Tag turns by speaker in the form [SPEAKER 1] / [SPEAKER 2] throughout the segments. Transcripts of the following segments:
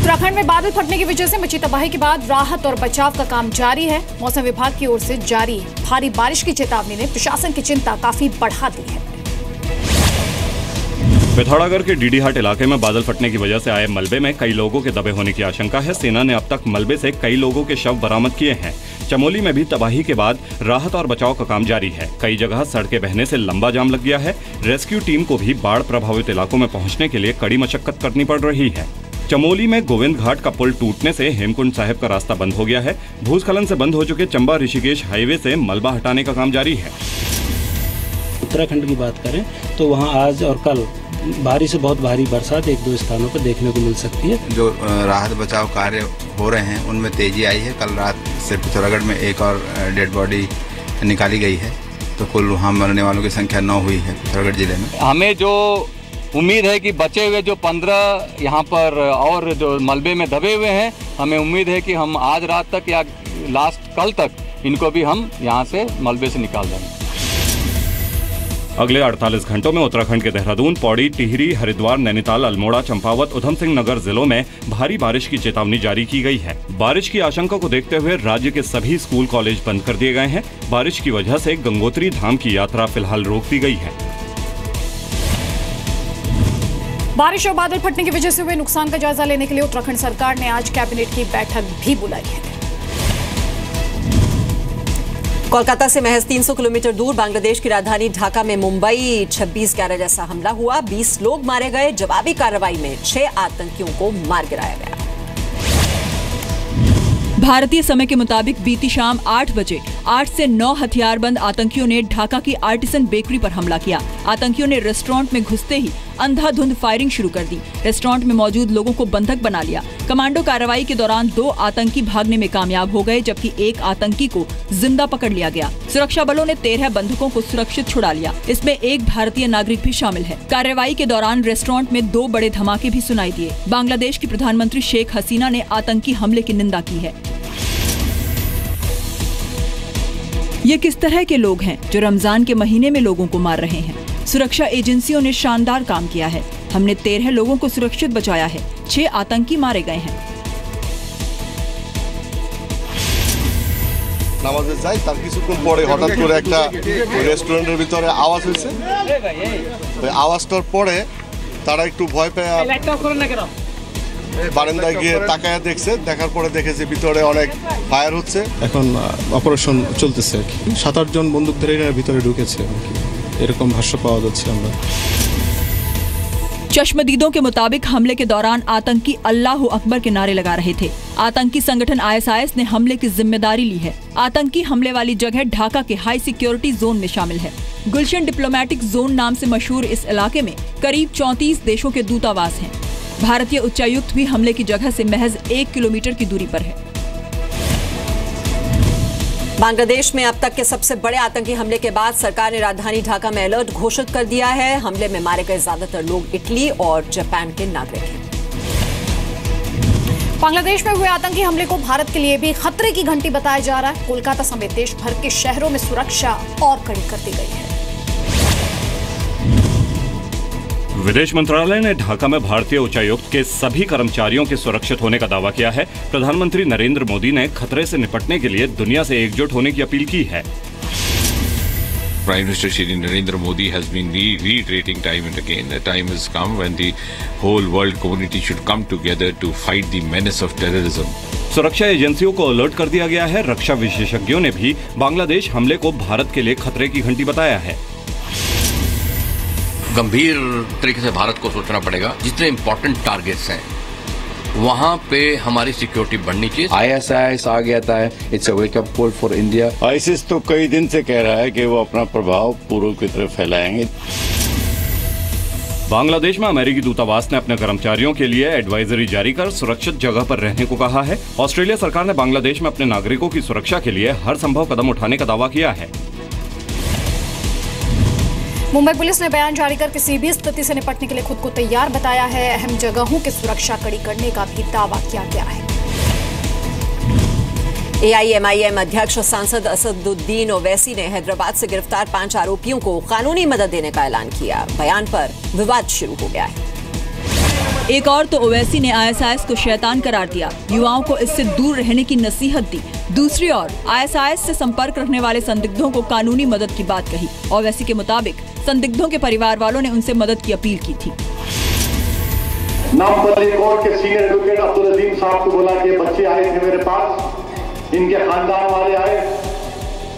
[SPEAKER 1] उत्तराखंड में बादल फटने की वजह से मची तबाही के बाद राहत और बचाव का काम जारी है। मौसम विभाग की ओर से जारी भारी बारिश की चेतावनी ने प्रशासन की चिंता काफी बढ़ा दी है।
[SPEAKER 2] पिथौरागढ़ के डीडीहाट इलाके में बादल फटने की वजह से आए मलबे में कई लोगों के दबे होने की आशंका है। सेना ने अब तक मलबे से कई लोगों के शव बरामद किए हैं। चमोली में भी तबाही के बाद राहत और बचाव का काम जारी है। कई जगह सड़कें बहने से लंबा जाम लग गया है। रेस्क्यू टीम को भी बाढ़ प्रभावित इलाकों में पहुंचने के लिए कड़ी मशक्कत करनी पड़ रही है। चमोली में गोविंद घाट का पुल टूटने से हेमकुंड साहिब का रास्ता बंद हो गया है। भूस्खलन से बंद हो चुके चंबा ऋषिकेश हाईवे से मलबा हटाने का काम जारी है।
[SPEAKER 3] उत्तराखंड की बात करें तो वहां आज और कल भारी से बहुत भारी बरसात एक दो स्थानों पर देखने को मिल सकती है।
[SPEAKER 4] जो राहत बचाव कार्य हो रहे हैं उनमें तेजी आई है। कल रात से पिथौरागढ़ में एक और डेड बॉडी निकाली गई है, तो कुल वहाँ मरने वालों की संख्या 9 हुई है पिथौरागढ़ जिले में।
[SPEAKER 5] हमें जो उम्मीद है कि बचे हुए जो 15 यहाँ पर और जो मलबे में दबे हुए हैं, हमें उम्मीद है कि हम आज रात तक या लास्ट कल तक इनको भी हम यहाँ से मलबे से निकाल देंगे।
[SPEAKER 2] अगले 48 घंटों में उत्तराखंड के देहरादून, पौड़ी, टिहरी, हरिद्वार, नैनीताल, अल्मोड़ा, चंपावत, उधम सिंह नगर जिलों में भारी बारिश की चेतावनी जारी की गई है। बारिश की आशंका को देखते हुए राज्य के सभी स्कूल कॉलेज बंद कर दिए गए हैं। बारिश की वजह से गंगोत्री धाम की यात्रा फिलहाल रोक दी गई है।
[SPEAKER 1] बारिश और बादल फटने की वजह से हुए नुकसान का जायजा लेने के लिए उत्तराखंड सरकार ने आज कैबिनेट की बैठक भी बुलाई है।
[SPEAKER 6] कोलकाता से महज 300 किलोमीटर दूर बांग्लादेश की राजधानी ढाका में मुंबई 26/11 जैसा हमला हुआ। 20 लोग मारे गए। जवाबी कार्रवाई में 6 आतंकियों को मार गिराया गया।
[SPEAKER 7] भारतीय समय के मुताबिक बीती शाम 8 बजे 8 से 9 हथियारबंद आतंकियों ने ढाका की आर्टिसन बेकरी पर हमला किया। आतंकियों ने रेस्टोरेंट में घुसते ही अंधाधुंध फायरिंग शुरू कर दी। रेस्टोरेंट में मौजूद लोगों को बंधक बना लिया। कमांडो कार्रवाई के दौरान 2 आतंकी भागने में कामयाब हो गए, जबकि एक आतंकी को जिंदा पकड़ लिया गया। सुरक्षा बलों ने 13 बंधकों को सुरक्षित छुड़ा लिया। इसमें एक भारतीय नागरिक भी शामिल है। कार्रवाई के दौरान रेस्टोरेंट में 2 बड़े धमाके भी सुनाई दिए। बांग्लादेश की प्रधानमंत्री शेख हसीना ने आतंकी हमले की निंदा की है। ये किस तरह के लोग हैं जो रमजान के महीने में लोगों को मार रहे हैं? सुरक्षा एजेंसियों ने शानदार काम किया है। हमने 13 लोगों को सुरक्षित बचाया है। 6 आतंकी मारे गए हैं।
[SPEAKER 8] নামাজে যাই তার কিছুক্ষণ পরে হঠাৎ করে একটা রেস্টুরেন্টের ভিতরে আওয়াজ হয়েছে। ওই আওয়াজটার পরে তারা একটু ভয় পেয়ে বারান্দায় গিয়ে তাকায়া দেখছে। দেখার পরে দেখেছে ভিতরে অনেক ফায়ার হচ্ছে। এখন অপারেশন চলতেছে। 7-8 জন বন্দুকধারীরা ভিতরে ঢুকেছে, এরকম ভাষ্য পাওয়া যাচ্ছে। আমরা
[SPEAKER 7] चश्मदीदों के मुताबिक हमले के दौरान आतंकी अल्लाह अकबर के नारे लगा रहे थे। आतंकी संगठन ISIS ने हमले की जिम्मेदारी ली है। आतंकी हमले वाली जगह ढाका के हाई सिक्योरिटी जोन में शामिल है। गुलशन डिप्लोमेटिक जोन नाम से मशहूर इस इलाके में करीब 34 देशों के दूतावास हैं। भारतीय उच्चायुक्त भी हमले की जगह से महज 1 किलोमीटर की दूरी पर है।
[SPEAKER 6] बांग्लादेश में अब तक के सबसे बड़े आतंकी हमले के बाद सरकार ने राजधानी ढाका में अलर्ट घोषित कर दिया है। हमले में मारे गए ज्यादातर लोग इटली और जापान के नागरिक हैं।
[SPEAKER 1] बांग्लादेश में हुए आतंकी हमले को भारत के लिए भी खतरे की घंटी बताया जा रहा है। कोलकाता समेत देश भर के शहरों में सुरक्षा और कड़ी कर दी गई है।
[SPEAKER 2] विदेश मंत्रालय ने ढाका में भारतीय उच्चायुक्त के सभी कर्मचारियों के सुरक्षित होने का दावा किया है। प्रधानमंत्री नरेंद्र मोदी ने खतरे से निपटने के लिए दुनिया से एकजुट होने की अपील की है।
[SPEAKER 9] Prime Minister Shri Narendra Modi has been reiterating time and again that time has come when the whole world community should come together to fight the menace of terrorism.
[SPEAKER 2] सुरक्षा एजेंसियों को अलर्ट कर दिया गया है। रक्षा विशेषज्ञों ने भी बांग्लादेश हमले को भारत के लिए खतरे की घंटी बताया है।
[SPEAKER 10] गंभीर तरीके से भारत को सोचना पड़ेगा। जितने इम्पोर्टेंट टारगेट्स हैं वहाँ पे हमारी सिक्योरिटी बढ़नी चाहिए।
[SPEAKER 11] ISIS आ गया था, it's a wake up call for India. ISIS तो कई दिन से कह रहा है कि वो अपना प्रभाव पूर्व की तरफ फैलाएंगे।
[SPEAKER 2] बांग्लादेश में अमेरिकी दूतावास ने अपने कर्मचारियों के लिए एडवाइजरी जारी कर सुरक्षित जगह पर रहने को कहा है। ऑस्ट्रेलिया सरकार ने बांग्लादेश में अपने नागरिकों की सुरक्षा के लिए हर संभव कदम उठाने का दावा किया है।
[SPEAKER 1] मुंबई पुलिस ने बयान जारी कर किसी भी स्थिति से निपटने के लिए खुद को तैयार बताया है। अहम जगहों की सुरक्षा कड़ी करने का भी दावा किया गया है।
[SPEAKER 6] AIMIM अध्यक्ष और सांसद असदुद्दीन ओवैसी ने हैदराबाद से गिरफ्तार 5 आरोपियों को कानूनी मदद देने का ऐलान किया। बयान पर विवाद शुरू हो गया है।
[SPEAKER 7] एक और तो ओवैसी ने ISIS को शैतान करार दिया, युवाओं को इससे दूर रहने की नसीहत दी। दूसरी ओर ISIS से संपर्क रखने वाले संदिग्धों को कानूनी मदद की बात कही। ओवैसी के मुताबिक संदिग्धों के परिवार वालों ने उनसे मदद की अपील की थी।
[SPEAKER 12] नामपल्ली कोर्ट के सीनियर एडवोकेट अब्दुल अजीम साहब को बोला कि बच्चे आए थे मेरे पास, इनके खानदान वाले आए,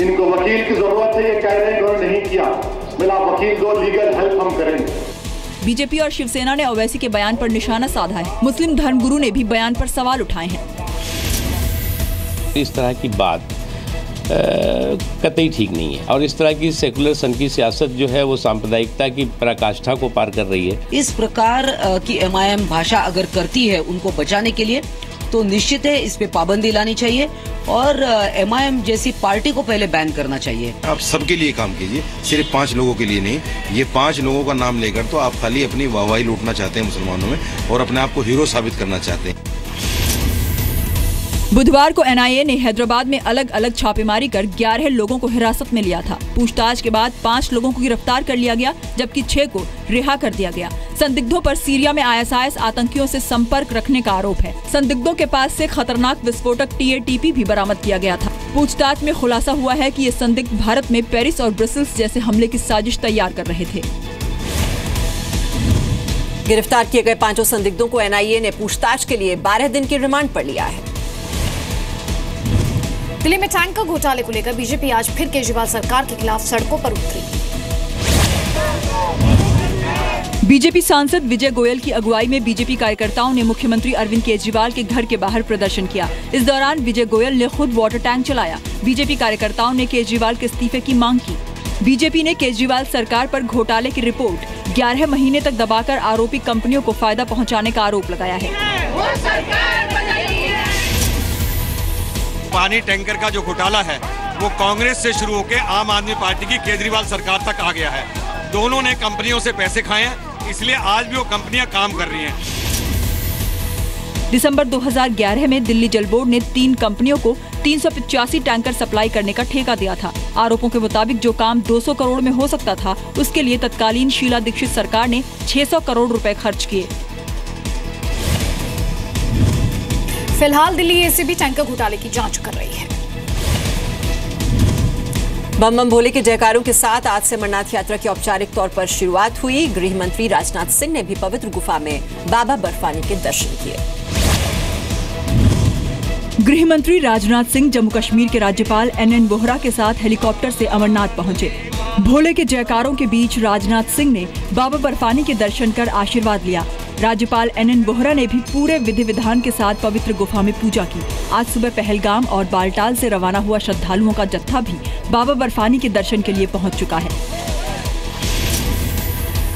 [SPEAKER 12] इनको वकील की जरूरत है, ये कह रहे हैं इन्होंने नहीं किया, मिला वकील दो, लीगल हेल्प हम करेंगे।
[SPEAKER 7] बीजेपी और शिवसेना ने ओवैसी के बयान पर निशाना साधा है। मुस्लिम धर्मगुरु ने भी बयान पर सवाल उठाए हैं।
[SPEAKER 13] इस तरह की बात कतई ठीक नहीं है और इस तरह की सेकुलर सन की सियासत जो है वो सांप्रदायिकता की पराकाष्ठा को पार कर रही है।
[SPEAKER 14] इस प्रकार की MIM भाषा अगर करती है उनको बचाने के लिए, तो निश्चित है इस पे पाबंदी लानी चाहिए और MIM जैसी पार्टी को पहले बैन करना चाहिए।
[SPEAKER 15] आप सबके लिए काम कीजिए, सिर्फ 5 लोगों के लिए नहीं। ये 5 लोगों का नाम लेकर तो आप खाली अपनी वाहवाही लूटना चाहते हैं मुसलमानों में और अपने आप को हीरो साबित करना चाहते हैं।
[SPEAKER 7] बुधवार को NIA ने हैदराबाद में अलग अलग छापेमारी कर 11 लोगों को हिरासत में लिया था। पूछताछ के बाद 5 लोगों को गिरफ्तार कर लिया गया, जबकि 6 को रिहा कर दिया गया। संदिग्धों पर सीरिया में ISIS आतंकियों से संपर्क रखने का आरोप है। संदिग्धों के पास से खतरनाक विस्फोटक TATP भी बरामद किया गया था। पूछताछ में खुलासा हुआ है कि ये संदिग्ध भारत में पेरिस और ब्रसेल्स जैसे हमले की साजिश तैयार कर रहे थे।
[SPEAKER 6] गिरफ्तार किए गए 5 संदिग्धों को NIA ने पूछताछ के लिए 12 दिन के रिमांड पर लिया है।
[SPEAKER 1] दिल्ली में टैंकर घोटाले को लेकर बीजेपी आज फिर केजरीवाल सरकार के खिलाफ सड़कों पर उतरी।
[SPEAKER 7] बीजेपी सांसद विजय गोयल की अगुवाई में बीजेपी कार्यकर्ताओं ने मुख्यमंत्री अरविंद केजरीवाल के घर के बाहर प्रदर्शन किया। इस दौरान विजय गोयल ने खुद वाटर टैंक चलाया। बीजेपी कार्यकर्ताओं ने केजरीवाल के इस्तीफे की मांग की। बीजेपी ने केजरीवाल सरकार पर घोटाले की रिपोर्ट 11 महीने तक दबाकर आरोपी कंपनियों को फायदा पहुंचाने का आरोप लगाया है।
[SPEAKER 16] पानी टैंकर का जो घोटाला है वो कांग्रेस से शुरू होकर आम आदमी पार्टी की केजरीवाल सरकार तक आ गया है। दोनों ने कंपनियों से पैसे खाए हैं, इसलिए आज भी वो कंपनियां काम कर रही हैं।
[SPEAKER 7] दिसंबर 2011 में दिल्ली जल बोर्ड ने 3 कंपनियों को 385 टैंकर सप्लाई करने का ठेका दिया था। आरोपों के मुताबिक जो काम 200 करोड़ में हो सकता था, उसके लिए तत्कालीन शीला दीक्षित सरकार ने 600 करोड़ रुपए खर्च किए।
[SPEAKER 1] फिलहाल दिल्ली ACB टैंकर घोटाले की जांच कर रही है।
[SPEAKER 6] बम बम भोले के जयकारों के साथ आज से अमरनाथ यात्रा की औपचारिक तौर पर शुरुआत हुई। गृह मंत्री राजनाथ सिंह ने भी पवित्र गुफा में बाबा बर्फानी के दर्शन किए।
[SPEAKER 7] गृह मंत्री राजनाथ सिंह जम्मू कश्मीर के राज्यपाल NN वोहरा के साथ हेलीकॉप्टर से अमरनाथ पहुंचे। भोले के जयकारों के बीच राजनाथ सिंह ने बाबा बर्फानी के दर्शन कर आशीर्वाद लिया। राज्यपाल NN वोहरा ने भी पूरे विधि विधान के साथ पवित्र गुफा में पूजा की। आज सुबह पहलगाम और बालटाल से रवाना हुआ श्रद्धालुओं का जत्था भी बाबा बर्फानी के दर्शन के लिए पहुंच चुका है।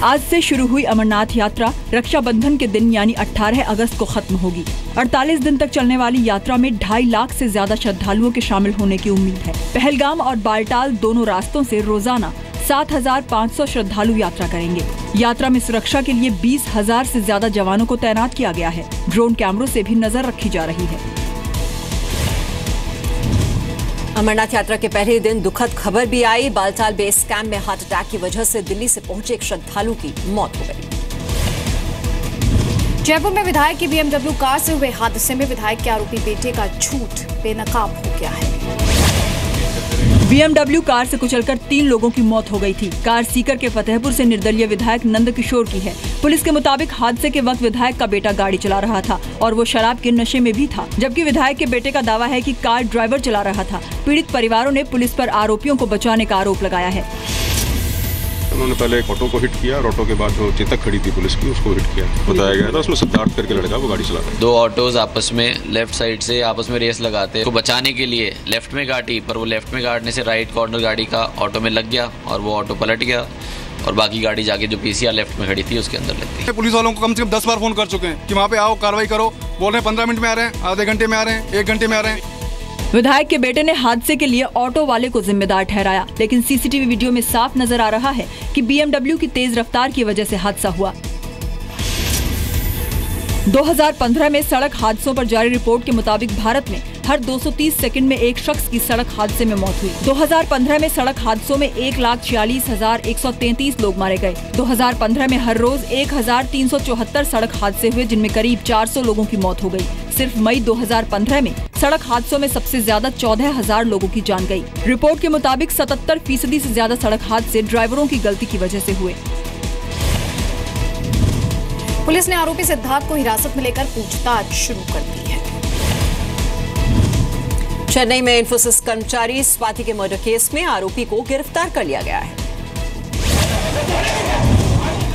[SPEAKER 7] आज से शुरू हुई अमरनाथ यात्रा रक्षाबंधन के दिन यानी 18 अगस्त को खत्म होगी। 48 दिन तक चलने वाली यात्रा में 2.5 लाख से ज्यादा श्रद्धालुओं के शामिल होने की उम्मीद है। पहलगाम और बालटाल दोनों रास्तों से रोजाना 7,500 श्रद्धालु यात्रा करेंगे। यात्रा में सुरक्षा के लिए 20,000 से ज्यादा जवानों को तैनात किया गया है। ड्रोन कैमरों से भी नजर रखी जा रही है।
[SPEAKER 6] अमरनाथ यात्रा के पहले दिन दुखद खबर भी आई। बालटाल बेस कैंप में हार्ट अटैक की वजह से दिल्ली से पहुंचे एक श्रद्धालु की मौत हो गई।
[SPEAKER 1] जयपुर में विधायक की BMW कार से हुए हादसे में विधायक के आरोपी बेटे का झूठ बेनकाब हो गया है।
[SPEAKER 7] BMW कार से कुचलकर 3 लोगों की मौत हो गई थी। कार सीकर के फतेहपुर से निर्दलीय विधायक नंद किशोर की है। पुलिस के मुताबिक हादसे के वक्त विधायक का बेटा गाड़ी चला रहा था और वो शराब के नशे में भी था, जबकि विधायक के बेटे का दावा है कि कार ड्राइवर चला रहा था। पीड़ित परिवारों ने पुलिस पर आरोपियों को बचाने का आरोप लगाया है।
[SPEAKER 8] उन्होंने पहले एक ऑटो को हिट किया और ऑटो के बाद जो चेतक खड़ी थी पुलिस की उसको हिट किया। बताया गया था उसमें सिद्धार्थ करके लड़का वो गाड़ी चला रहा था।
[SPEAKER 17] 2 ऑटोज आपस में लेफ्ट साइड से आपस में रेस लगाते तो बचाने के लिए लेफ्ट में काटी, पर वो लेफ्ट में काटने से राइट कॉर्नर गाड़ी का ऑटो में लग गया और वो ऑटो पलट गया और बाकी गाड़ी जाके जो PCR लेफ्ट में खड़ी थी उसके अंदर लग गई।
[SPEAKER 18] पुलिस वालों को कम से कम 10 बार फोन कर चुके हैं कि वहाँ पे आओ, कार्रवाई करो। बोल रहे हैं 15 मिनट में आ रहे हैं, आधे घंटे में आ रहे हैं, 1 घंटे में आ रहे हैं।
[SPEAKER 7] विधायक के बेटे ने हादसे के लिए ऑटो वाले को जिम्मेदार ठहराया, लेकिन CCTV वीडियो में साफ नजर आ रहा है कि BMW की तेज रफ्तार की वजह से हादसा हुआ। 2015 में सड़क हादसों पर जारी रिपोर्ट के मुताबिक भारत में हर 230 सेकंड में एक शख्स की सड़क हादसे में मौत हुई। 2015 में सड़क हादसों में 1,46,133 लोग मारे गए। 2015 में हर रोज 1,374 सड़क हादसे हुए, जिनमें करीब 400 लोगों की मौत हो गई। सिर्फ मई 2015 में सड़क हादसों में सबसे ज्यादा 14,000 लोगों की जान गई। रिपोर्ट के मुताबिक 77% से ज्यादा सड़क हादसे ड्राइवरों की गलती की वजह से हुए।
[SPEAKER 1] पुलिस ने आरोपी सिद्धार्थ को हिरासत में लेकर पूछताछ शुरू कर दी है।
[SPEAKER 6] चेन्नई में इंफोसिस कर्मचारी स्वाति के मर्डर केस में आरोपी को गिरफ्तार कर लिया गया है।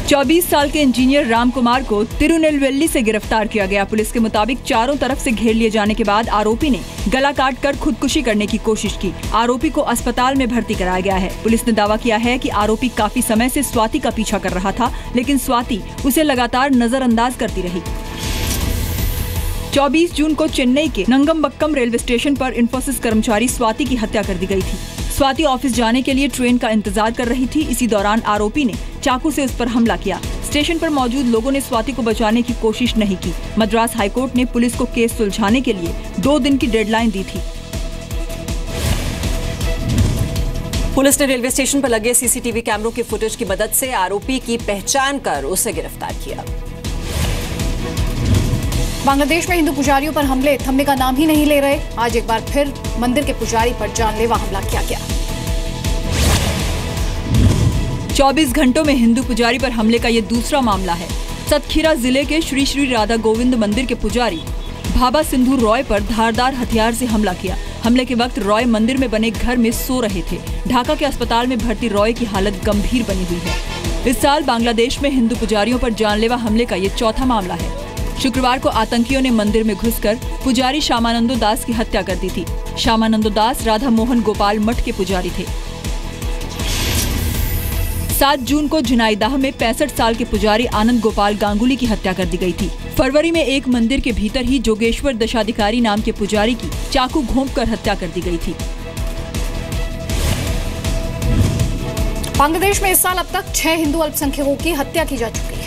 [SPEAKER 7] 24 साल के इंजीनियर राम कुमार को तिरुनेलवेली से गिरफ्तार किया गया। पुलिस के मुताबिक चारों तरफ से घेर लिए जाने के बाद आरोपी ने गला काटकर खुदकुशी करने की कोशिश की। आरोपी को अस्पताल में भर्ती कराया गया है। पुलिस ने दावा किया है कि आरोपी काफी समय से स्वाति का पीछा कर रहा था, लेकिन स्वाति उसे लगातार नजरअंदाज करती रही। 24 जून को चेन्नई के नंगमबक्कम रेलवे स्टेशन पर इंफोसिस कर्मचारी स्वाति की हत्या कर दी गई थी। स्वाति ऑफिस जाने के लिए ट्रेन का इंतजार कर रही थी। इसी दौरान आरोपी ने चाकू से उस पर हमला किया। स्टेशन पर मौजूद लोगों ने स्वाति को बचाने की कोशिश नहीं की। मद्रास हाईकोर्ट ने पुलिस को केस सुलझाने के लिए 2 दिन की डेडलाइन दी थी।
[SPEAKER 6] पुलिस ने रेलवे स्टेशन पर लगे सीसीटीवी कैमरों की फुटेज की मदद से आरोपी की पहचान कर उसे गिरफ्तार किया।
[SPEAKER 1] बांग्लादेश में हिंदू पुजारियों पर हमले थमने का नाम ही नहीं ले रहे। आज एक बार फिर मंदिर के पुजारी पर जानलेवा हमला किया गया।
[SPEAKER 7] 24 घंटों में हिंदू पुजारी पर हमले का ये दूसरा मामला है। सतखीरा जिले के श्री श्री राधा गोविंद मंदिर के पुजारी भाबा सिंधु रॉय पर धारदार हथियार से हमला किया। हमले के वक्त रॉय मंदिर में बने घर में सो रहे थे। ढाका के अस्पताल में भर्ती रॉय की हालत गंभीर बनी हुई है। इस साल बांग्लादेश में हिंदू पुजारियों पर जानलेवा हमले का ये चौथा मामला है। शुक्रवार को आतंकियों ने मंदिर में घुसकर पुजारी श्यामानंदो दास की हत्या कर दी थी। श्यामानंदो दास राधा मोहन गोपाल मठ के पुजारी थे। 7 जून को झिनाइदाह में 65 साल के पुजारी आनंद गोपाल गांगुली की हत्या कर दी गई थी। फरवरी में एक मंदिर के भीतर ही जोगेश्वर दशाधिकारी नाम के पुजारी की चाकू घोंपकर हत्या कर दी गई थी।
[SPEAKER 1] बांग्लादेश में इस साल अब तक 6 हिंदू अल्पसंख्यकों की हत्या की जा चुकी है।